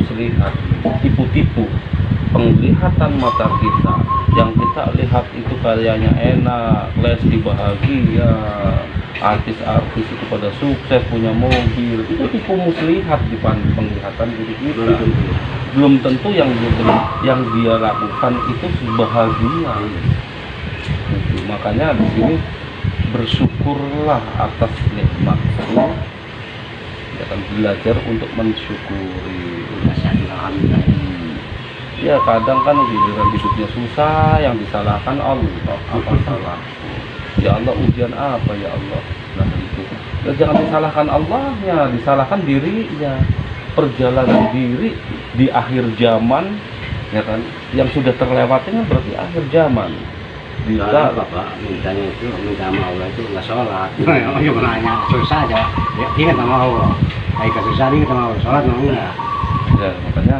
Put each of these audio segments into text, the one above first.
muslihat, tipu-tipu. Penglihatan mata kita yang kita lihat itu kayaknya enak, Lesti bahagia, artis-artis itu pada sukses punya mobil, itu tipu muslihat di penglihatan diri kita. Belum tentu yang dia lakukan itu bahagia. Gitu. Makanya di sini bersyukurlah atas nikmat itu, ya kan, belajar untuk mensyukuri. Ya kadang kan giliran hidupnya susah, yang disalahkan Allah. Apa salahku? Ya Allah, ujian apa ya Allah? Nah itu, ya, jangan disalahkan Allahnya, disalahkan dirinya. Perjalanan diri di akhir zaman, ya kan, yang sudah terlewati kan berarti akhir zaman. Bila Bapak mintanya itu, minta sama Allah itu nggak sholat. Oh, nanya susah aja, ya, ingat sama Allah. Kayak susah ingat sama Allah, sholat mau enggak? Ya makanya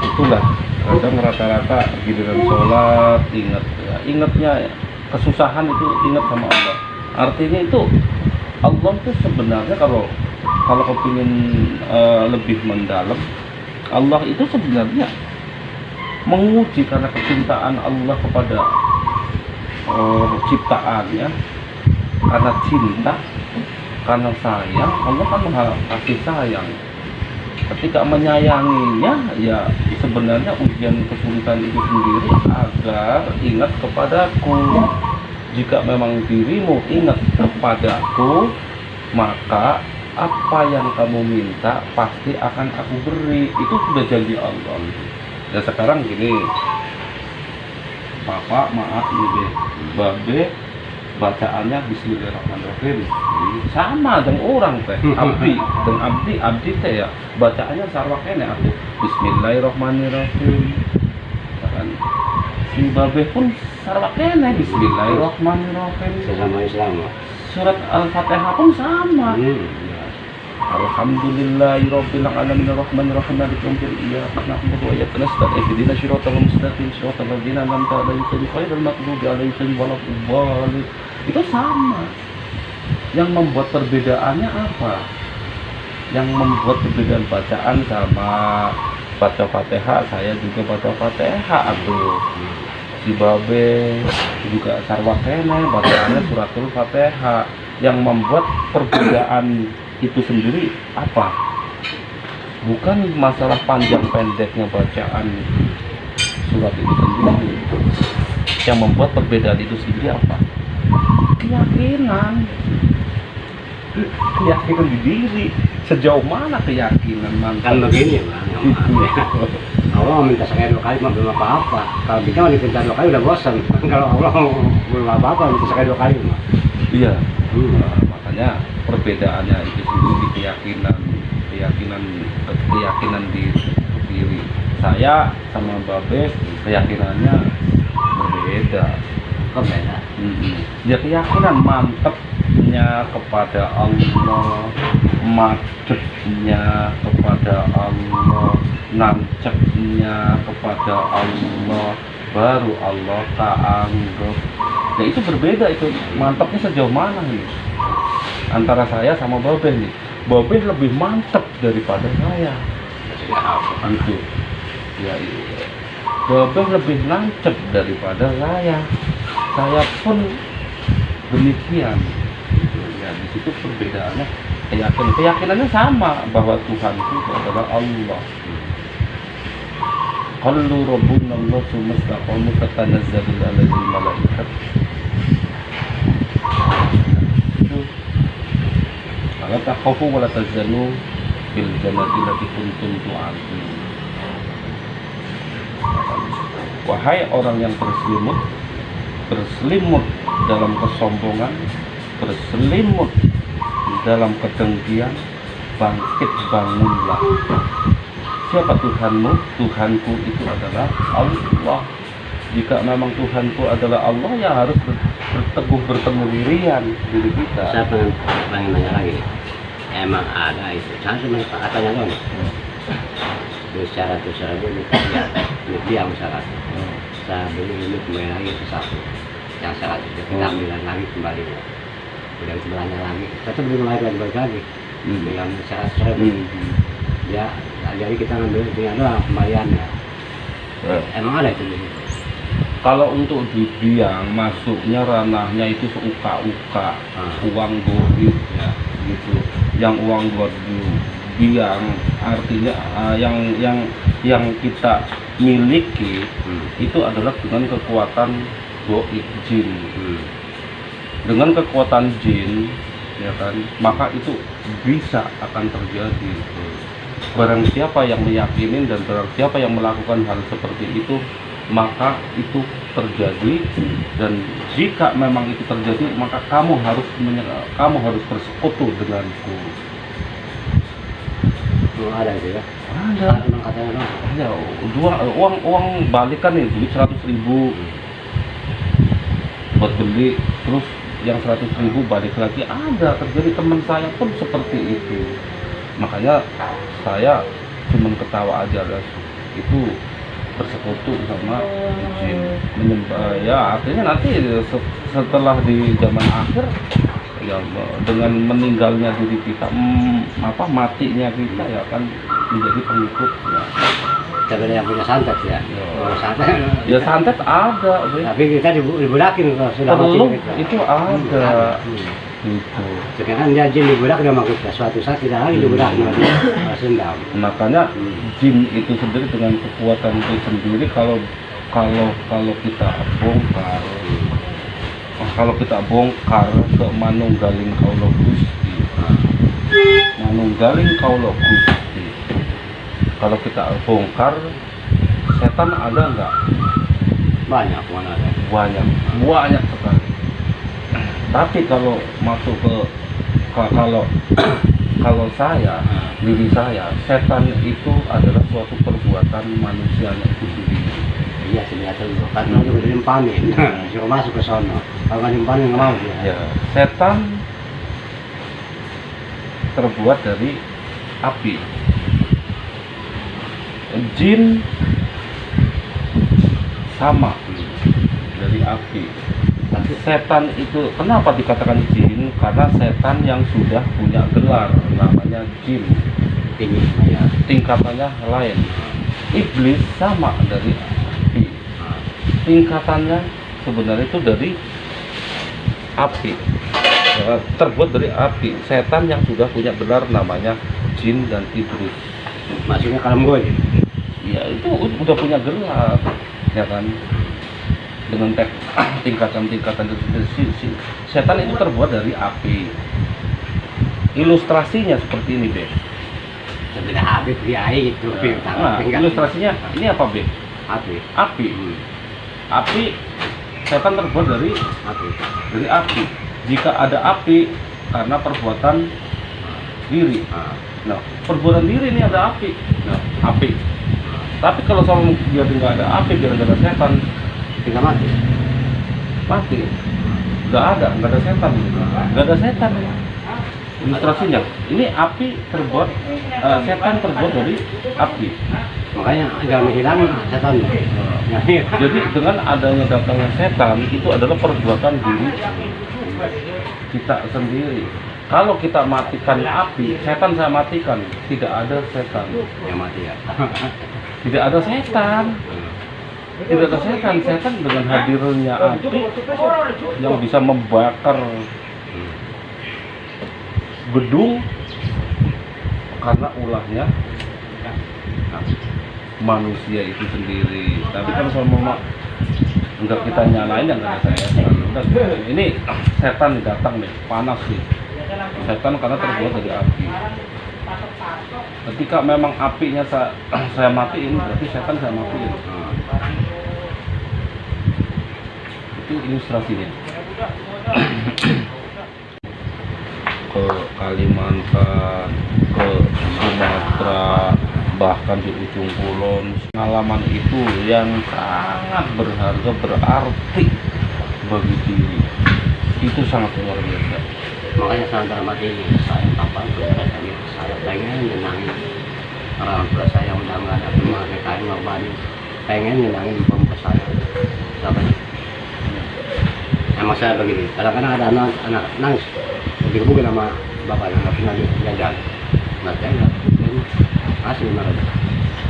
itulah kadang rata-rata giliran sholat ingatnya kesusahan itu ingat sama Allah. Artinya itu Allah itu sebenarnya kalau kepingin lebih mendalam, Allah itu sebenarnya menguji karena kecintaan Allah kepada ciptaannya, karena cinta, karena sayang. Allah kan maha kasih sayang. Ketika menyayanginya, ya sebenarnya ujian kesulitan itu sendiri agar ingat kepadaku. Jika memang dirimu ingat kepadaku, maka apa yang kamu minta pasti akan aku beri. Itu sudah janji Allah. Dan sekarang gini, Bapak maaf nih Babe, bacaannya Bismillahirrahmanirrahim sama dengan orang teh abdi teh ya bacaannya sarwakene aku Bismillahirrahmanirrahim. Kan si Babe pun sarwakene Bismillahirrahmanirrahim. Sesama Islam. Surat Al-Fatihah pun sama. Alhamdulillahirabbil alamin arrahmanirrahim maliki yaumiddin iyyaka na'budu wa iyyaka nasta'in ihdinas siratal mustaqim siratal ladzina an'amta 'alaihim ghairil maghdubi 'alaihim waladdallin. Itu sama. Yang membuat perbedaannya apa? Yang membuat perbedaan bacaan sama baca Fatihah, saya juga baca Fatihah tuh. Si Babe juga sarwakene bacaannya suratul Fatihah. Yang membuat perbedaan itu sendiri apa? Bukan masalah panjang pendeknya bacaan surat itu sendiri. Yang membuat perbedaan itu sendiri apa? Keyakinan di diri. Sejauh mana keyakinan Kan begini Bang, Allah minta sekali 2 kali mah belum apa-apa. Kalau kita mau minta 2 kali udah bosan. Kalau Allah belum apa-apa minta sekali 2 kali mah. Iya. Makanya perbedaannya itu sendiri keyakinan di diri. Saya sama Babe keyakinannya berbeda. Kok beda? Ya keyakinan mantepnya kepada Allah, macetnya kepada Allah, nancepnya kepada Allah, baru Allah tak anggap. Ya itu berbeda, itu mantapnya sejauh mana nih antara saya sama Babe nih. Babe lebih mantep daripada saya gitu ya. Babe lebih nancep daripada saya pun demikian ya. Di situ perbedaannya keyakinannya sama bahwa Tuhan itu adalah Allah. Qalu rabbuna Allah sumastaqamu tatanazzalu alaihim malaikat. La takhafu wa la tahzanu fil jannati allati kuntum tu'adun. Wahai orang yang berselimut dalam kesombongan, berselimut dalam kedengkian, bangkit bangunlah. Siapa Tuhanmu? Tuhanku itu adalah Allah. Jika memang Tuhanku adalah Allah, ya harus bertemu dirian diri kita. Saya pengen nanya lagi. Emang ada itu? Saya cuma katanya dong. Secara ini dia masyarakat. Saya beli ini kembali lagi ke satu. Yang salah juga kita ambil lagi kembali. Udah sebelahnya lagi. Tetap belum lagi balik lagi. Dengan syarat Ya, jadi kita ngambil dengan doang kembaliannya. Emang ada itu di situ. Kalau untuk di biang masuknya ranahnya itu seuka-uka, uang goib ya gitu. Yang uang goib biang artinya yang kita miliki itu adalah dengan kekuatan goib jin. Dengan kekuatan jin ya kan, maka itu bisa akan terjadi. Barang siapa yang meyakini dan barang siapa yang melakukan hal seperti itu, maka itu terjadi. Dan jika memang itu terjadi, maka kamu harus bersekutu denganku. Ada itu ya? Ada. Emang katanya Ada. Uang balikan nih, duit 100.000 buat beli, terus yang 100.000 balik lagi. Ada terjadi, teman saya pun seperti itu. Makanya saya cuma ketawa aja guys. Itu bersekutu sama jin, menyembah ya. Artinya nanti setelah di zaman akhir ya, dengan meninggalnya diri kita, matinya kita ya kan menjadi pengikut ya. Sebenarnya yang punya santet ya. Oh, santet. Ya santet ada, tapi kita dibulakin kalau sudah mati kita. Itu ada. Gitu. Sekarang dia jin dibudak sama kita, suatu saat tidak lagi dibudak sama sendam. Makanya jin itu sendiri dengan kekuatan itu sendiri, kalau kita bongkar ke manunggaling kaula Gusti, kalau kita bongkar, setan ada nggak? Banyak mana ada? Banyak sekali. Tapi kalau masuk kalau saya, diri saya, setan itu adalah suatu perbuatan manusianya itu sendiri. Iya sebenarnya dulu, karena udah dimpanin, suruh masuk ke sono. Kalau nggak dimpanin nggak mau dia. Ya, setan terbuat dari api. Jin sama dari api. Tapi setan itu kenapa dikatakan jin? Karena setan yang sudah punya gelar namanya jin. Tingkatannya lain. Iblis sama dari api. Tingkatannya sebenarnya itu dari api. Ya, terbuat dari api. Setan yang sudah punya gelar namanya jin dan iblis. Maksudnya kalau gue Ya itu udah punya gelar, ya kan? Dengan tingkatan-tingkatan setan itu terbuat dari api. Ilustrasinya seperti ini, Be. sebenarnya api di air itu. Nah, ilustrasinya ini apa, Be? Api. Api, setan terbuat dari api. Jika ada api karena perbuatan diri. Nah, perbuatan diri ini ada api. Nah, api. Tapi kalau sama biar nggak ada api, biar nggak ada setan, tinggal mati. Nggak ada setan, nggak ada setan. Ilustrasinya, ini api terbuat, setan terbuat dari api. Makanya jangan hilang setan. Jadi dengan adanya datangnya setan itu adalah perbuatan diri kita sendiri. Kalau kita matikan api, setan saya matikan, tidak ada setan. Yang mati ya. Tidak ada setan. Tidak ada setan. Setan dengan hadirnya api yang bisa membakar gedung karena ulahnya manusia itu sendiri. Tapi kalau sama enggak kita nyalain yang nggak ada setan. Ini setan datang nih, panas nih. Setan karena terbuat dari api. Ketika memang apinya saya matiin, berarti setan saya matiin. Itu ilustrasinya. Ke Kalimantan, ke Sumatera, bahkan di ujung kulon, pengalaman itu yang sangat berharga, berarti bagi diri. Itu sangat luar biasa. Makanya saya termati ini, saya kapan bertanya, saya pengen nyenangin orang tua saya udah nggak ada memakai kain ngorbanin, pengen nyenangin bapak saya. Siapa? Emang saya begini, kadang-kadang ada anak nangis, dikebukin sama bapaknya nggak pernah jajan, nggak tega. Masih memang ada.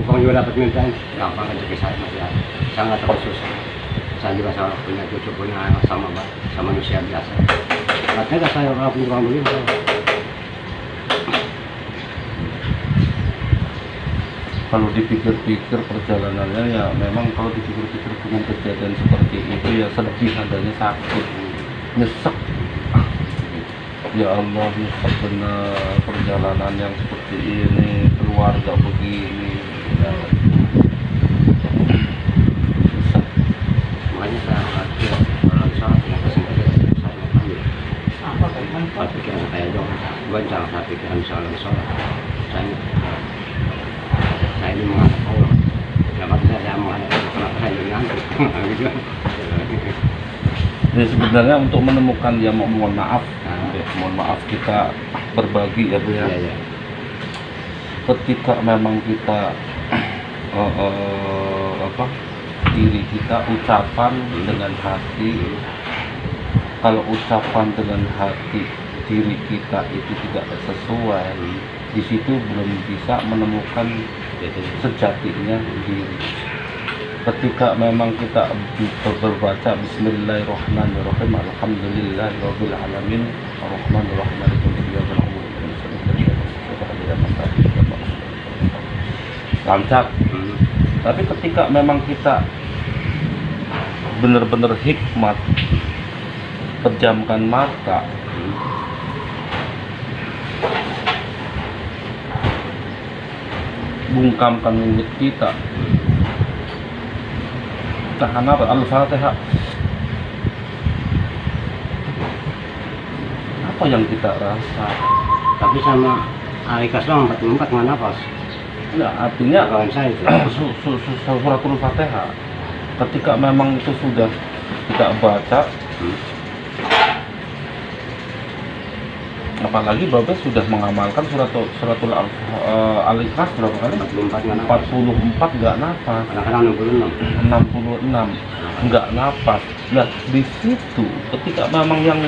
Bukan juga dapat minta, gampang rezeki saya masih ada. Saya nggak terlalu susah. Saya juga sama punya cucu, punya anak sama manusia biasa. Katanya saya orang kurang begitu. Kalau dipikir-pikir perjalanannya ya memang kalau dipikir-pikir dengan kejadian seperti itu ya sedih, adanya sakit, nyesek. Ya Allah, nyesek benar perjalanan yang seperti ini, keluarga begini. Ya. Nyesek. Makanya saya khawatir kalau sholat yang kesempatan saya ambil. Pikiran saya dong, goncang saya pikiran sholat. Saya ini menghadap Allah. Dapat saya menghadap Allah, kenapa saya jadi ngantuk? Jadi sebenarnya untuk menemukan ya mohon maaf kita berbagi ya Bu ya. Iya. Ketika memang kita diri kita ucapan dengan hati, kalau ucapan dengan hati diri kita itu tidak sesuai, di situ belum bisa menemukan sejatinya diri. Ketika memang kita berbaca Bismillahirrahmanirrahim, Alhamdulillahirabbil alamin, Arrahmanirrahim, lancar. Tapi ketika memang kita benar-benar hikmat, pejamkan mata, bungkamkan mulut kita, tahan apa? Al-Fatihah. Apa yang kita rasa? Tapi sama Alikas doang 44 nggak nafas. Nah, artinya Kawan saya itu. suratul Fatihah. Ketika memang itu sudah kita baca, apalagi Bapak sudah mengamalkan suratul Al-Ikhlas berapa kali? 44 nggak nafas. 44 nggak nafas. Kadang-kadang 66 nggak nafas. Nah di situ ketika memang yang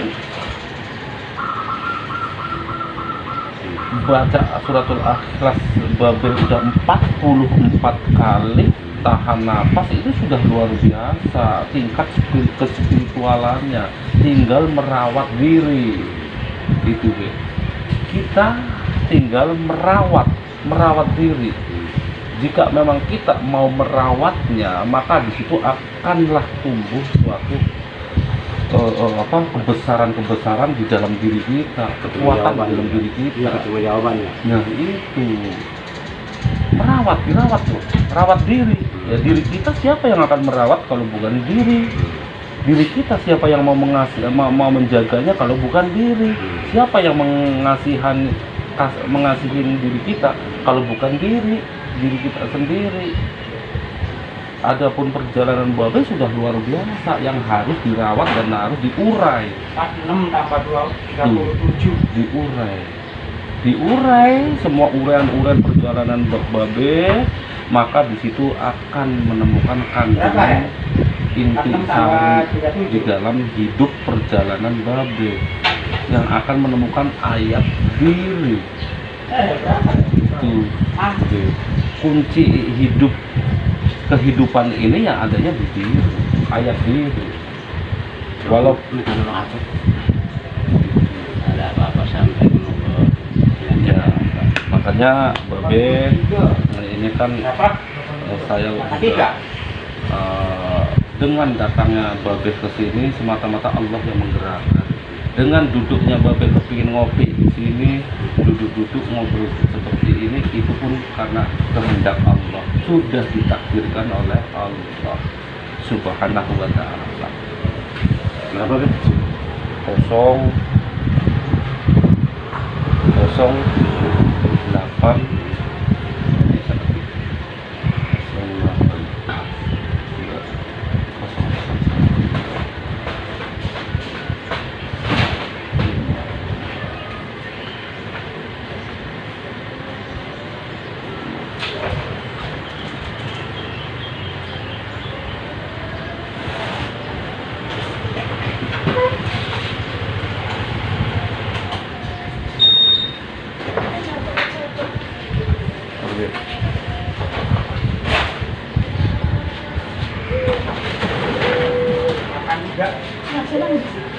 baca suratul Ikhlas Babel sudah 44 kali tahan nafas, itu sudah luar biasa tingkat kespiritualannya. Tinggal merawat diri itu kita tinggal merawat diri. Jika memang kita mau merawatnya, maka di situ akanlah tumbuh suatu kebesaran di dalam diri kita, kekuatan di dalam diri kita. Ketemu jawabannya. Nah itu dirawat tuh, rawat diri. Ya diri kita siapa yang akan merawat kalau bukan diri? Diri kita siapa yang mau menjaganya kalau bukan diri? Siapa yang mengasihin diri kita kalau bukan diri kita sendiri? Adapun perjalanan Babe sudah luar biasa yang harus dirawat dan harus diurai. 46 tambah 37. Diurai semua uraian perjalanan Babe, maka di situ akan menemukan kandungan inti sari di dalam hidup perjalanan Babe yang akan menemukan ayat diri. Itu kunci hidup kehidupan ini yang adanya di diri, ayat diri. Walaupun ada apa-apa sampai ya, makanya Babe ini kan saya juga dengan datangnya Babe ke sini semata-mata Allah yang menggerakkan. Dengan duduknya Babe kepingin ngopi di sini, duduk-duduk ngobrol seperti ini, itu pun karena kehendak Allah, sudah ditakdirkan oleh Allah Subhanahu wa ta'ala. berapa kan? 008 008 enggak. Nah, senang.